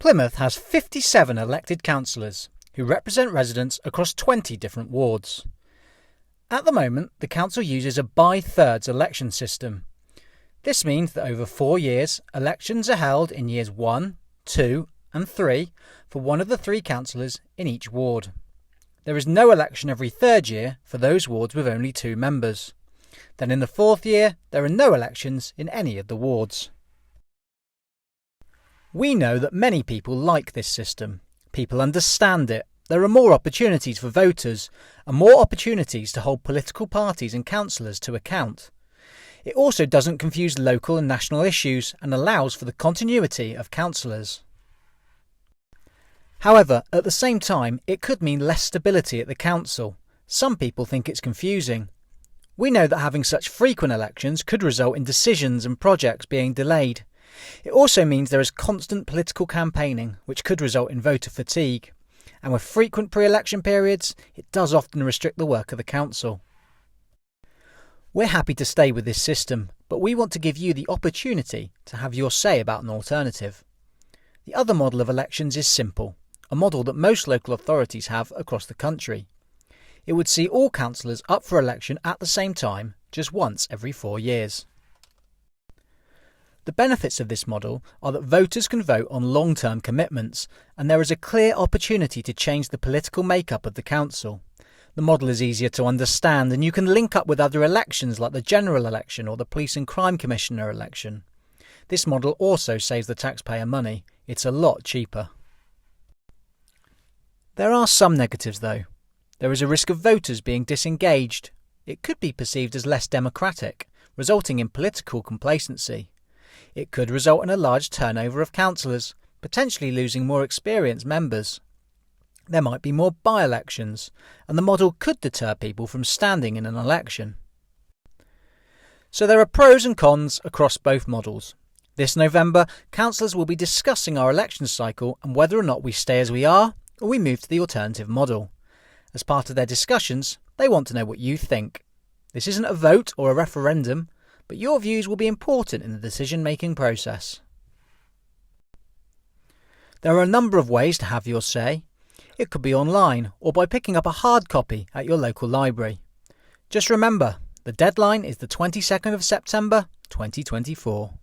Plymouth has 57 elected councillors who represent residents across 20 different wards. At the moment, the council uses a by-thirds election system. This means that over 4 years, elections are held in years 1, 2 and 3 for one of the 3 councillors in each ward. There is no election every third year for those wards with only 2 members. Then in the 4th year, there are no elections in any of the wards. We know that many people like this system. People understand it. There are more opportunities for voters and more opportunities to hold political parties and councillors to account. It also doesn't confuse local and national issues and allows for the continuity of councillors. However, at the same time, it could mean less stability at the council. Some people think it's confusing. We know that having such frequent elections could result in decisions and projects being delayed. It also means there is constant political campaigning, which could result in voter fatigue. And with frequent pre-election periods, it does often restrict the work of the council. We're happy to stay with this system, but we want to give you the opportunity to have your say about an alternative. The other model of elections is simple, a model that most local authorities have across the country. It would see all councillors up for election at the same time, just once every 4 years. The benefits of this model are that voters can vote on long-term commitments, and there is a clear opportunity to change the political makeup of the council. The model is easier to understand, and you can link up with other elections like the general election or the Police and Crime Commissioner election. This model also saves the taxpayer money. It's a lot cheaper. There are some negatives though. There is a risk of voters being disengaged. It could be perceived as less democratic, resulting in political complacency. It could result in a large turnover of councillors, potentially losing more experienced members. There might be more by-elections, and the model could deter people from standing in an election. So there are pros and cons across both models. This November, councillors will be discussing our election cycle and whether or not we stay as we are or we move to the alternative model. As part of their discussions, they want to know what you think. This isn't a vote or a referendum, but your views will be important in the decision-making process. There are a number of ways to have your say. It could be online or by picking up a hard copy at your local library. Just remember, the deadline is the 22nd of September 2024.